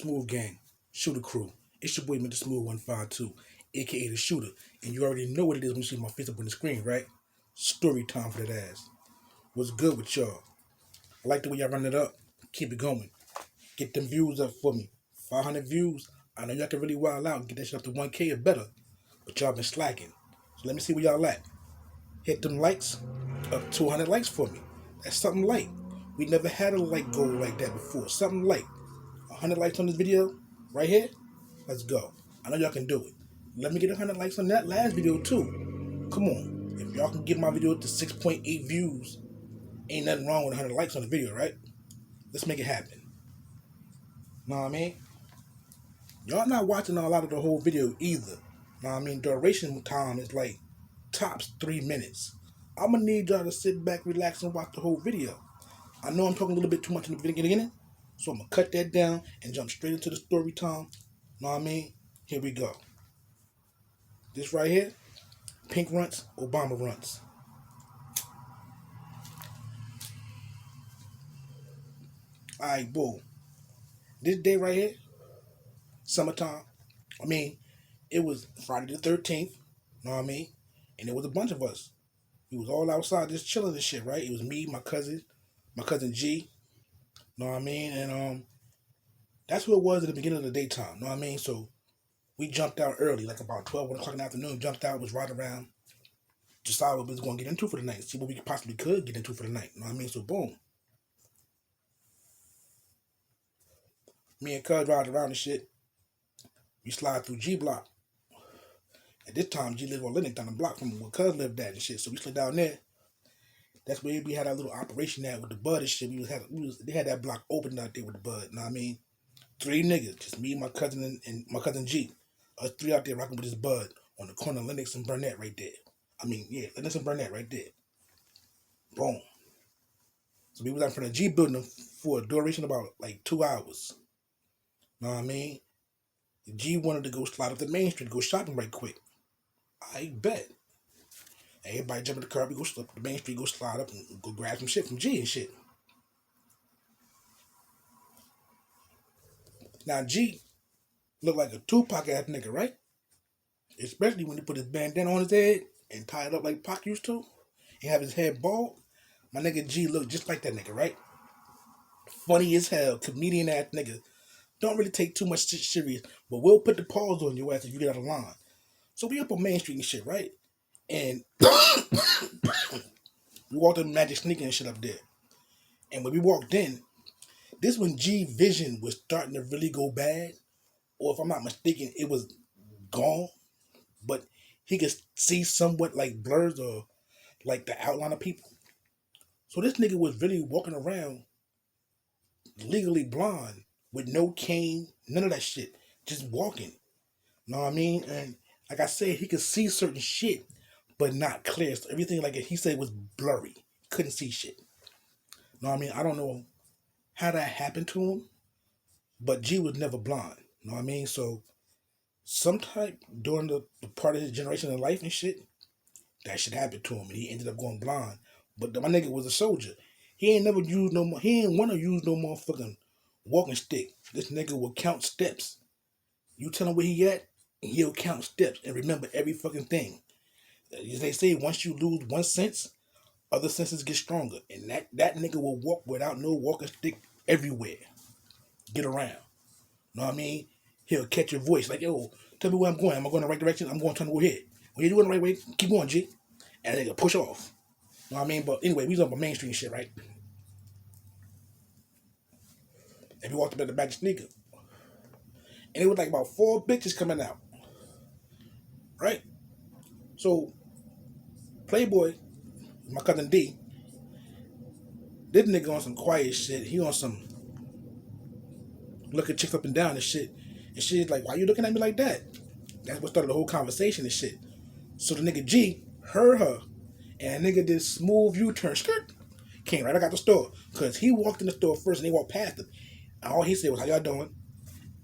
Smooth Gang, Shooter Crew. It's your boy Mr. Smooth 152, aka the Shooter, and you already know what it is when you see my face up on the screen, right? Story time for that ass. What's good with y'all? I like the way y'all run it up. Keep it going. Get them views up for me. 500 views. I know y'all can really wild out and get that shit up to 1K or better, but y'all been slacking. So let me see where y'all at. Hit them likes, up 200 likes for me. That's something light. We never had a like goal like that before. Something light. 100 likes on this video, right here. Let's go. I know y'all can do it. Let me get 100 likes on that last video too. Come on. If y'all can get my video to 6.8 views, ain't nothing wrong with 100 likes on the video, right? Let's make it happen. Know what I mean? Y'all not watching a lot of the whole video either. Know what I mean? Duration time is like tops 3 minutes. I'm gonna need y'all to sit back, relax, and watch the whole video. I know I'm talking a little bit too much in the beginning, so I'm gonna cut that down and jump straight into the story time. Know what I mean? Here we go. This right here, Pink Runts, Obama Runts. Alright, boom. This day right here, summertime. I mean, it was Friday the 13th, know what I mean? And there was a bunch of us. We was all outside just chilling and shit, right? It was me, my cousin G, know what I mean? And that's who it was at the beginning of the daytime, know what I mean? So we jumped out early, like about 12, 1 o'clock in the afternoon, jumped out, was right around, decided what we was going to get into for the night, see what we possibly could get into for the night, know what I mean? So boom. Me and Cuz ride around and shit. We slide through G Block. At this time, G lived on Linux down the block from where Cuz lived at and shit. So we slid down there. That's where we had our little operation at with the bud and shit. They had that block open out there with the bud, know what I mean? 3 niggas, just me, my cousin, and my cousin G. Us 3 out there rocking with this bud on the corner of Linux and Burnett right there. I mean, yeah, Linux and Burnett right there. Boom. So we was out in front of G building for a duration of about like 2 hours. Know what I mean? G wanted to go slide up the main street, go shopping right quick. I bet. Everybody jump in the car, we go up the main street, go slide up and go grab some shit from G and shit. Now G looked like a Tupac ass nigga, right? Especially when he put his bandana on his head and tie it up like Pac used to. And have his head bald. My nigga G looked just like that nigga, right? Funny as hell, comedian ass nigga. Don't really take too much shit serious, but we'll put the pause on your ass if you get out of line. So we up on Main Street and shit, right? And we walked up Magic Sneaker and shit up there. And when we walked in, this when G vision was starting to really go bad. Or if I'm not mistaken, it was gone. But he could see somewhat like blurs or like the outline of people. So this nigga was really walking around legally blind with no cane, none of that shit. Just walking. Know what I mean? And like I said, he could see certain shit, but not clear. So everything like he said was blurry. Couldn't see shit. Know what I mean? I don't know how that happened to him, but G was never blind. Know what I mean? So sometime during the part of his generation of life and shit, that shit happened to him and he ended up going blind. But my nigga was a soldier. He ain't never used no more, he ain't want to use no motherfucking walking stick. This nigga will count steps. You tell him where he at, and he'll count steps and remember every fucking thing. As they say, once you lose one sense, other senses get stronger. And that nigga will walk without no walking stick everywhere. Get around. Know what I mean? He'll catch your voice. Like, yo, tell me where I'm going. Am I going the right direction? I'm going to turn to go ahead. When you're doing the right way, keep going, G. And they can push off. Know what I mean? But anyway, we was up on Main Street and shit, right? And we walked up at the Magic Sneaker. And it was like about 4 bitches coming out. Right? So, Playboy, my cousin D, this nigga on some quiet shit. He on some looking chicks up and down and shit. And she's like, why you looking at me like that? That's what started the whole conversation and shit. So the nigga G heard her. And nigga did smooth U-turn, skirt, came right out the store. Because he walked in the store first and they walked past him. And all he said was, how y'all doing?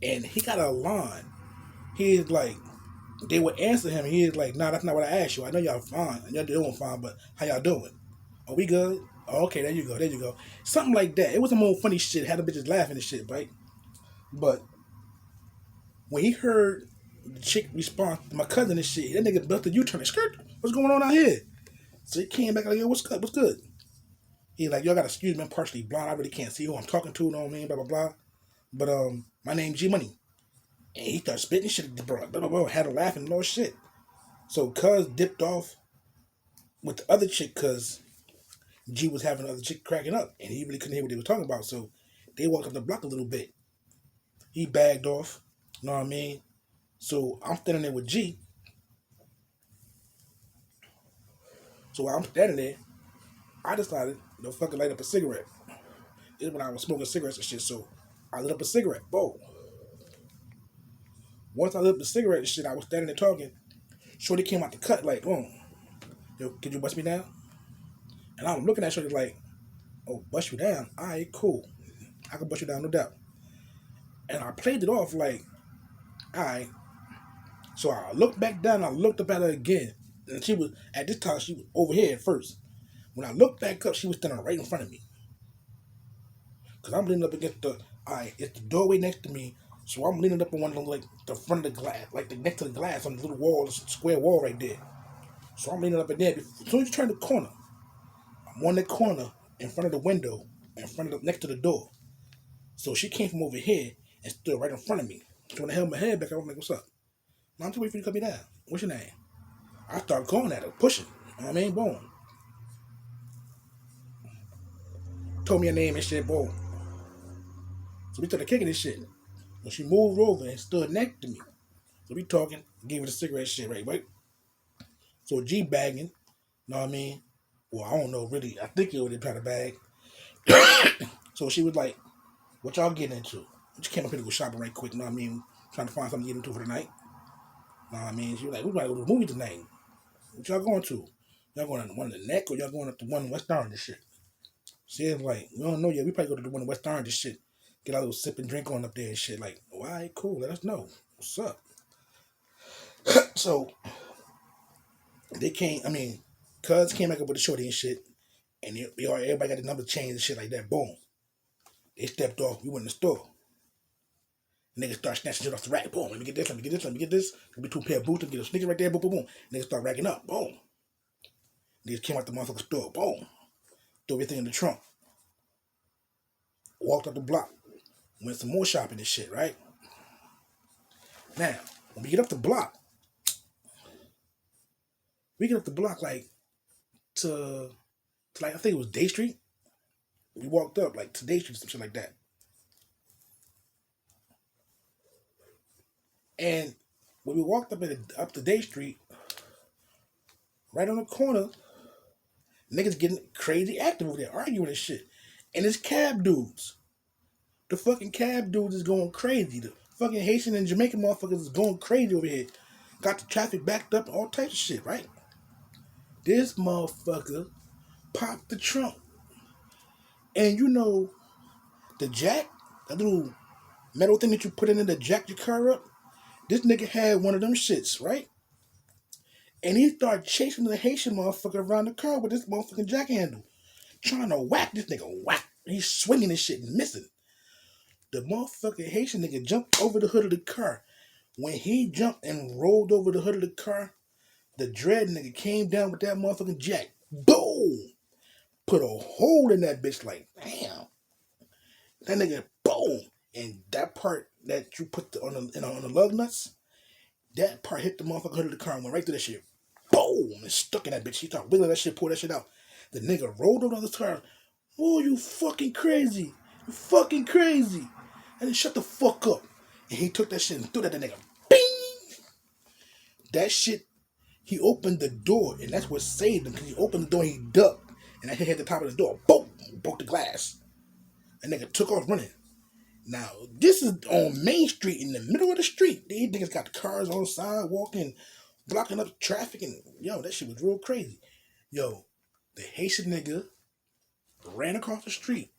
And he got a line. He's like, they would answer him. He is like, nah, that's not what I asked you. I know y'all fine. Y'all doing fine, but how y'all doing? Are we good? Oh, okay, there you go. Something like that. It was some old funny shit. Had the bitches laughing and shit, right? But When he heard the chick respond to my cousin and shit, that nigga built a U-turn. Skirt, what's going on out here? So he came back like, yo, what's good? What's good? He like, y'all gotta excuse me, I'm partially blind. I really can't see who I'm talking to, you know what I mean? Blah, blah, blah. But my name's G Money. And he started spitting shit, blah, blah, blah, blah, had her laughing and all shit. So Cuz dipped off with the other chick because G was having the other chick cracking up. And he really couldn't hear what they were talking about. So they walked up the block a little bit. He bagged off, you know what I mean? So I'm standing there with G. So while I'm standing there, I decided to fucking light up a cigarette. This is when I was smoking cigarettes and shit, so I lit up a cigarette. Boom. Once I lit up the cigarette and shit, I was standing there talking. Shorty came out the cut like, boom. Yo, could you bust me down? And I'm looking at Shorty like, oh, bust you down? Alright, cool. I can bust you down, no doubt. And I played it off like, alright. So I looked back down and I looked up at her again. And she was, at this time, she was over here at first. When I looked back up, she was standing right in front of me. Because I'm leaning up against the, it's the doorway next to me. So I'm leaning up on one of them, like the front of the glass, like the next to the glass on the little wall, the square wall right there. So I'm leaning up in there. As soon as you turn the corner, I'm on the corner in front of the window, next to the door. So she came from over here and stood right in front of me. So when I held my head back, I was like, what's up? No, I'm just waiting for you to cut me down. What's your name? I started going at her, pushing. You know what I mean? Boom. Told me her name and shit, boom. So we started kicking this shit. When she moved over and stood next to me. So we talking, gave her the cigarette shit, right? So G bagging, know what I mean? Well, I don't know really. I think it was trying to bag. So she was like, what y'all getting into? She came up here to go shopping right quick, know what I mean? Trying to find something to get into for the night. Know what I mean? She was like, we gotta go to the movie tonight. What y'all going to? Y'all going to the one in the neck or y'all going up to one in West Orange and shit? She was like, we don't know yet. We probably go to the one in West Orange and shit. Get our little sip and drink on up there and shit. Like, all right, cool. Let us know. What's up? So, they came, Cuz came back up with the shorty and shit. And everybody got the number changed and shit like that. Boom. They stepped off. We went in the store. Niggas start snatching shit off the rack. Boom. Let me get this. Let me get this. Let me get this. Let me 2 pair of boots. Let me get a sneaker right there. Boom, boom, boom. Niggas start racking up. Boom. Niggas came out the motherfucking store. Boom. Threw everything in the trunk. Walked up the block. Went some more shopping and shit, right? Now, when we get up the block, like to like, I think it was Day Street. We walked up like to Day Street, some shit like that. And when we walked up to Day Street, right on the corner, niggas getting crazy active over there, arguing and shit. And it's cab dudes. The fucking cab dudes is going crazy. The fucking Haitian and Jamaican motherfuckers is going crazy over here. Got the traffic backed up and all types of shit, right? This motherfucker popped the trunk. And you know, the jack, that little metal thing that you put in to jack your car up, this nigga had one of them shits, right? And he started chasing the Haitian motherfucker around the car with this motherfucking jack handle. Trying to whack this nigga, whack. He's swinging this shit and missing. The motherfucking Haitian nigga jumped over the hood of the car. When he jumped and rolled over the hood of the car, the dread nigga came down with that motherfucking jack. Boom! Put a hole in that bitch like, damn. That nigga, boom! And that part that you put on the lug nuts, that part hit the motherfucking hood of the car and went right through that shit. Boom! And stuck in that bitch. He started wiggling that shit, pulled that shit out. The nigga rolled over the car. Oh, you fucking crazy. You fucking crazy. And then shut the fuck up. And he took that shit and threw that at the nigga. Bing! That shit, he opened the door, and that's what saved him, because he opened the door and he ducked. And that hit the top of the door. Boom! Broke the glass. That nigga took off running. Now, this is on Main Street, in the middle of the street. These niggas got the cars on the side, walking, blocking up traffic, and yo, that shit was real crazy. Yo, the Haitian nigga ran across the street.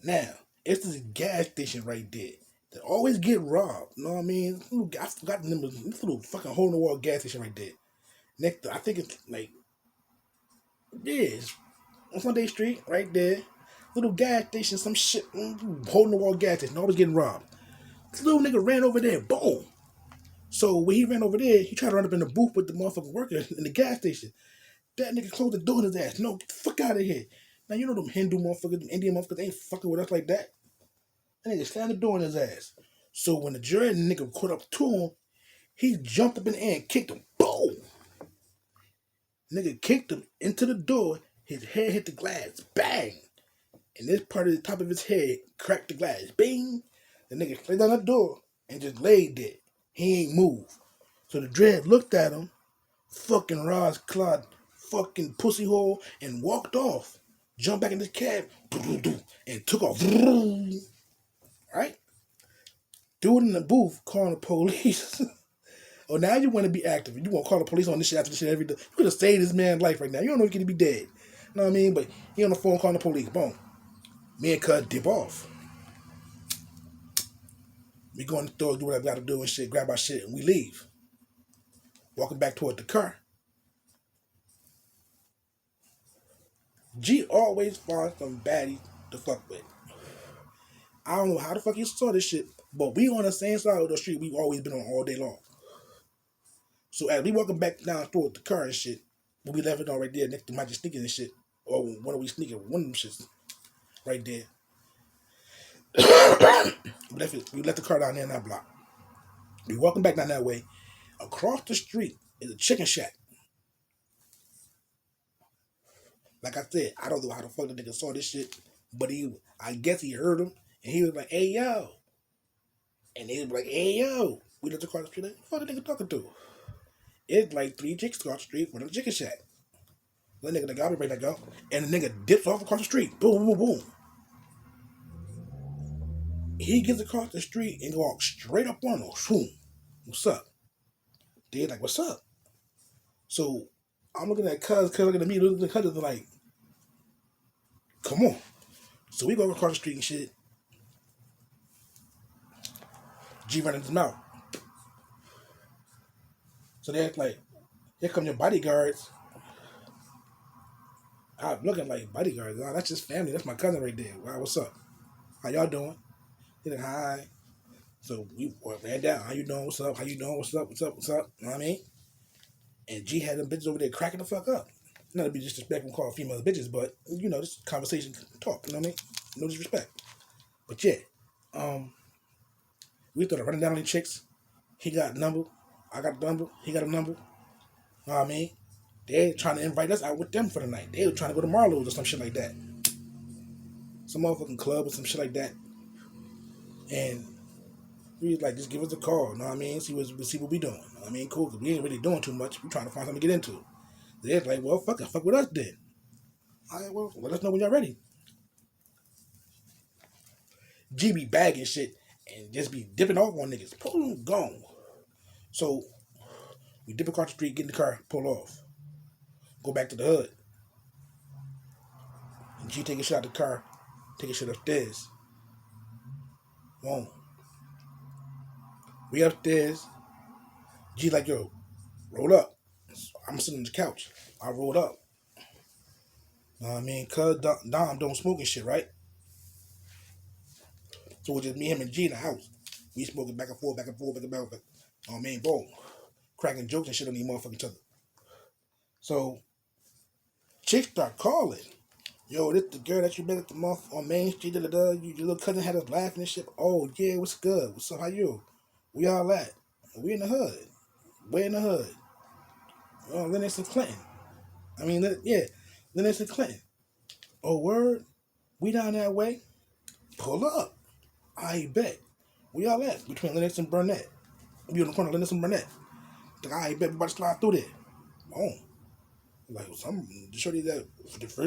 Now, it's this gas station right there that always get robbed. You know what I mean? I forgot the number. This little fucking hole in the wall gas station right there. Next, I think it's like, it's on Sunday Street right there. Little gas station, some shit, hole in the wall gas station, always getting robbed. This little nigga ran over there, boom. So when he ran over there, he tried to run up in the booth with the motherfucking worker in the gas station. That nigga closed the door in his ass. No, get the fuck out of here. Now you know them Hindu motherfuckers, them Indian motherfuckers, they ain't fucking with us like that. That nigga slammed the door in his ass. So when the jury nigga caught up to him, he jumped up in the air and kicked him. Boom! Nigga kicked him into the door. His head hit the glass. Bang! And this part of the top of his head cracked the glass. Bing! The nigga slid down the door and just laid there. He ain't moved. So the dread looked at him, fucking Ross Clod, fucking pussy hole, and walked off. Jumped back in his cab, and took off. Right? Dude in the booth calling the police. Oh, now you want to be active. You want to call the police on this shit after this shit every day. You could have saved this man's life right now. You don't know he's going to be dead. You know what I mean? But he on the phone calling the police. Boom. Me and Cuz dip off. We go in the store, do what I got to do and shit, grab our shit, and we leave. Walking back toward the car. G always finds some baddie to fuck with. I don't know how the fuck he saw this shit, but we on the same side of the street we've always been on all day long. So as we walking back down toward the car and shit, when we left it on right there next to Magic Sneakers and shit, or when we sneaking, one of them shits right there. we left the car down there in that block. We walking back down that way. Across the street is a chicken shack. Like I said, I don't know how the fuck the nigga saw this shit, but I guess he heard him, and he was like, "Hey yo," and they was like, "Hey yo." We looked across the street, like, what the fuck the nigga talking to? It's like 3 chicks across the street from the chicken shack. The nigga, I'll be right back, go. And the nigga dips off across the street. Boom, boom, boom. He gets across the street and walks straight up on them. Boom. What's up? They're like, what's up? So I'm looking at Cuz looking at me, looking at Cuz like, come on. So we go across the street and shit. G running his mouth. So they're like, here come your bodyguards. I'm looking like bodyguards. Oh, that's just family. That's my cousin right there. Wow, what's up? How y'all doing? He's like, hi. So we ran down. How you doing? What's up? How you doing? What's up? What's up? What's up? You know what I mean? And G had them bitches over there cracking the fuck up. Not to be disrespectful, call females bitches, but you know, this conversation talk. You know what I mean? No disrespect. But yeah, we started running down on these chicks. He got a number. I got a number. He got a number. You know what I mean? They trying to invite us out with them for the night. They were trying to go to Marlowe's or some shit like that. Some motherfucking club or some shit like that. And we was like, just give us a call. You know what I mean? See what we doing. You know what I mean? Cool, because we ain't really doing too much. We trying to find something to get into. They're like, well, fuck with us then. All right, well, let us know when y'all ready. G be bagging shit and just be dipping off on niggas. Boom, gone. So we dip across the street, get in the car, pull off. Go back to the hood. And G take a shot at the car, take a shit upstairs. Boom. We upstairs. G like, yo, roll up. I'm sitting on the couch. I rolled up. Know what I mean? Cuz Dom don't smoke and shit, right? So it's just me, him, and G in the house. We smoking back and forth, back and forth, back and forth. Oh, man, boom. Cracking jokes and shit on these motherfucking other. So, chicks start calling. Yo, this the girl that you met at the month on Main Street, your little cousin had us laughing and shit. Oh, yeah, what's good? What's up? How you? We all at? We in the hood. Way in the hood. Oh, Lennox and Clinton. I mean, yeah, Lennox and Clinton. Oh, word? We down that way? Pull up. I bet. We all at? Between Lennox and Burnett. We on the corner of Lennox and Burnett. Like, I bet we about to slide through there. Oh. Like, some shorty that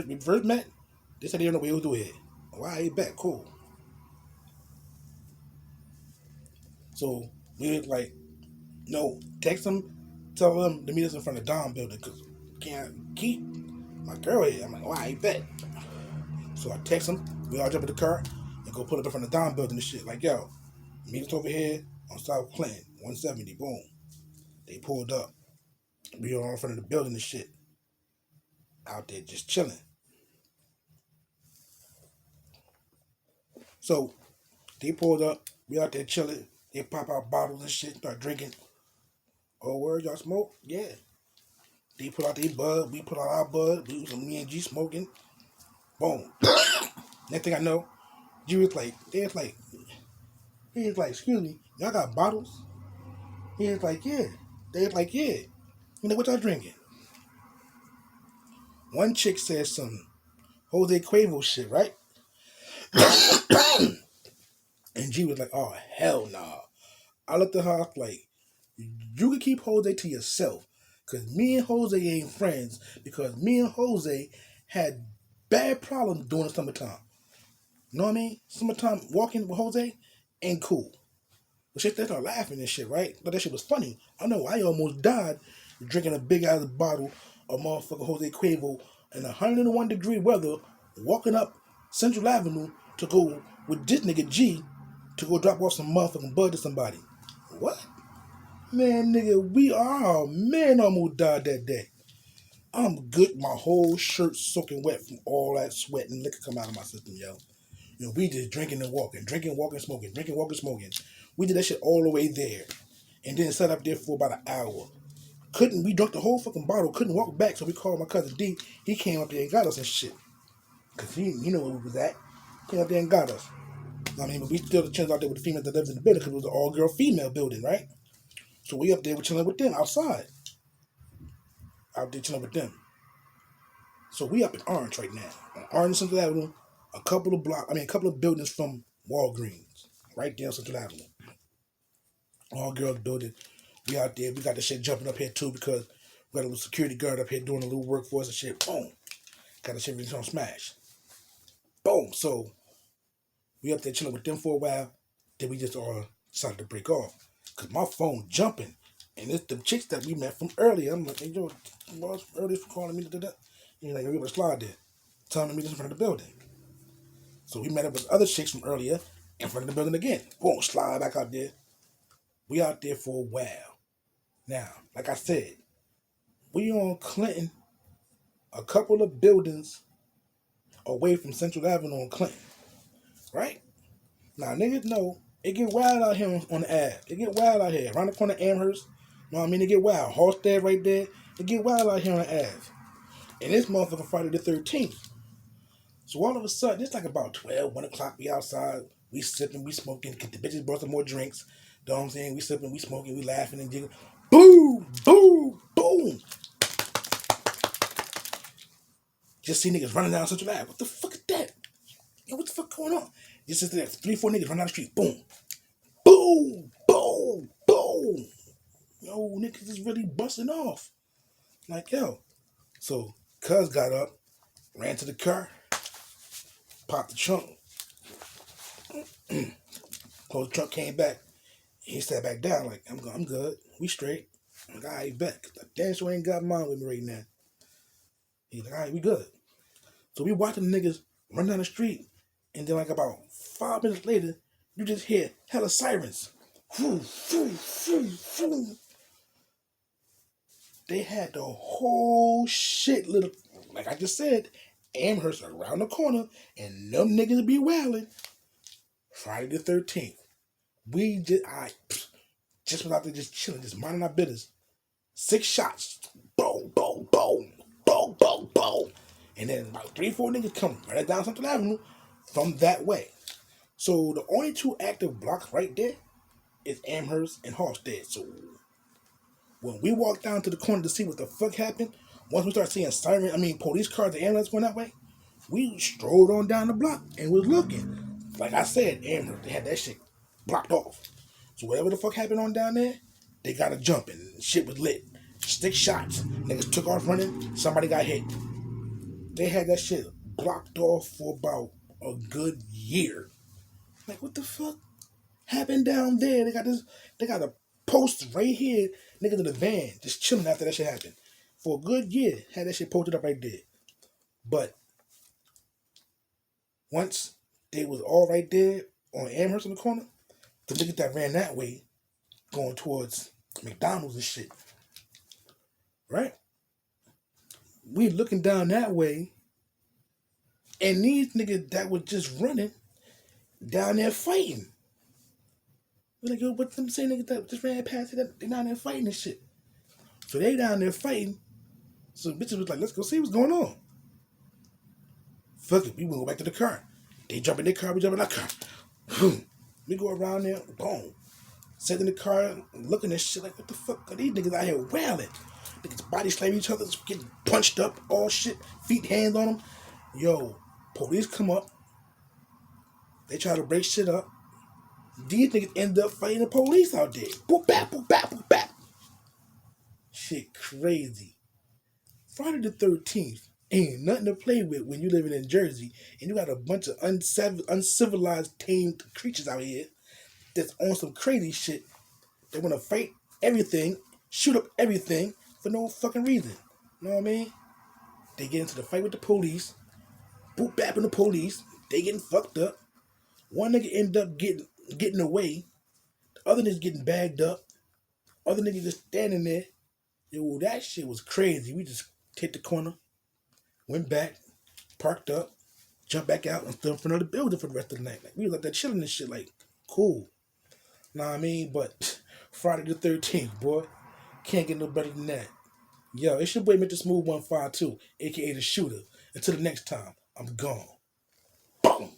we first met, they said they don't know what he was doing here. Oh, I bet. Cool. So, we was like, no, text them, tell them to meet us in front of Dom building, because can't keep my girl here. I'm like, oh, I bet. So I text them, we all jump in the car, and go pull up in front of Dom building and shit. Like, yo, meet us over here on South Clinton, 170, boom. They pulled up. We all in front of the building and shit. Out there just chilling. So, they pulled up, we out there chilling. They pop out bottles and shit, start drinking. Oh, word, y'all smoke? Yeah. They put out their bud, we put out our bud, we was me and G smoking. Boom. Next thing I know, G was like, he was like, excuse me, y'all got bottles? He was like, yeah. They was like, yeah. You know what y'all drinking? One chick said some Jose Cuervo shit, right? And G was like, oh, hell nah. I looked at her like, you can keep Jose to yourself. Because me and Jose ain't friends. Because me and Jose had bad problems during the summertime. You know what I mean? Summertime walking with Jose ain't cool. But shit, they started laughing and shit, right? But that shit was funny. I know I almost died drinking a big ass bottle of motherfucking Jose Cuervo in 101-degree weather, walking up Central Avenue to go with this nigga G to go drop off some motherfucking bud to somebody. What? Man, nigga, man almost died that day. I'm good. My whole shirt soaking wet from all that sweat and liquor come out of my system, yo. You know, we just drinking and walking, smoking, drinking, walking, smoking. We did that shit all the way there. And then sat up there for about an hour. We drank the whole fucking bottle, couldn't walk back, so we called my cousin D. He came up there and got us and shit. Because he know where we was at. Came up there and got us. I mean, but we still the chance out there with the females that lived in the building because it was an all-girl female building, right? So we up there, we're chilling with them outside. Out there chilling with them. So we up in Orange right now. On Orange Central Avenue, a couple of buildings from Walgreens. Right there on Central Avenue. All-girl building. We out there, we got the shit jumping up here too because we got a little security guard up here doing a little work for us and shit. Boom. Got the shit really on smash. Boom. So we up there chilling with them for a while. Then we just all decided to break off. Because my phone jumping. And it's the chicks that we met from earlier. I'm like, hey, yo, boss, earlier for calling me. And you're like, we able to slide there. Telling me this in front of the building. So we met up with other chicks from earlier in front of the building again. Boom, slide back out there. We out there for a while. Now, like I said, we on Clinton, a couple of buildings away from Central Avenue on Clinton. Right? Now, niggas know it get wild out here on the Ave. It get wild out here. Around the corner of Amherst. You know what I mean? It get wild. Halstead right there. It get wild out here on the Ave. And this motherfucker Friday the 13th. So all of a sudden, it's like about 12, 1 o'clock. We outside. We sipping, we smoking. The bitches brought some more drinks. You know what I'm saying? We sipping, we smoking, we laughing and jiggling. Boom! Boom! Boom! Just see niggas running down Central Ave. What the fuck is that? Yo, what the fuck going on? Just see that 3, 4 niggas running down the street. Boom! Boom! Boom! Boom! Yo, niggas is really busting off. Like, yo. So, cuz got up, ran to the car, popped the trunk, closed the trunk, came back. He sat back down like, I'm good. We straight. I'm like, all right, bet. I damn sure ain't got mine with me right now. He's like, all right, we good. So we watching the niggas run down the street, and then like about 5 minutes later, you just hear hella sirens. They had the whole shit little, like I just said, Amherst around the corner, and them niggas be wailing. Friday the 13th. We just was out there just chilling, just minding our business. 6 shots. Boom, boom, boom, boom, boom, boom. And then about 3, 4 niggas come right down Central Avenue from that way. So the only 2 active blocks right there is Amherst and Halstead. So when we walked down to the corner to see what the fuck happened, once we started seeing police cars and ambulance going that way, we strolled on down the block and was looking. Like I said, Amherst, they had that shit blocked off. So whatever the fuck happened on down there, they got a jumping. Shit was lit. 6 shots. Niggas took off running. Somebody got hit. They had that shit blocked off for about a good year. Like, what the fuck happened down there? They got a post right here. Niggas in the van just chilling after that shit happened. For a good year, had that shit posted up right there. But once they was all right there on Amherst in the corner, the niggas that ran that way, going towards McDonald's and shit. Right? We looking down that way, and these niggas that was just running down there fighting. We're like, yo, but them same niggas that just ran past it, they down there fighting and shit. So they down there fighting. So bitches was like, let's go see what's going on. Fuck it, we gonna go back to the car. They jump in their car, we jump in our car. Boom. We go around there, boom. Sit in the car, looking at shit like, what the fuck are these niggas out here wailing? Niggas body slam each other, getting punched up, all shit, feet, hands on them. Yo, police come up. They try to break shit up. These niggas end up fighting the police out there. Boop, bap, boop, bap, boop, bap. Shit crazy. Friday the 13th ain't nothing to play with when you living in Jersey and you got a bunch of uncivilized, tamed creatures out here that's on some crazy shit. They want to fight everything, shoot up everything for no fucking reason. You know what I mean? They get into the fight with the police, boop bapping the police, they getting fucked up. One nigga end up getting away, the other nigga getting bagged up, other nigga just standing there. Yo, that shit was crazy. We just hit the corner, went back, parked up, jumped back out, and stood in front of the building for the rest of the night. Like, we was like that chilling and shit, like, cool. Know what I mean? But Friday the 13th, boy, can't get no better than that. Yo, it's your boy Mr. Smooth 152, aka the Shooter. Until the next time, I'm gone. Boom.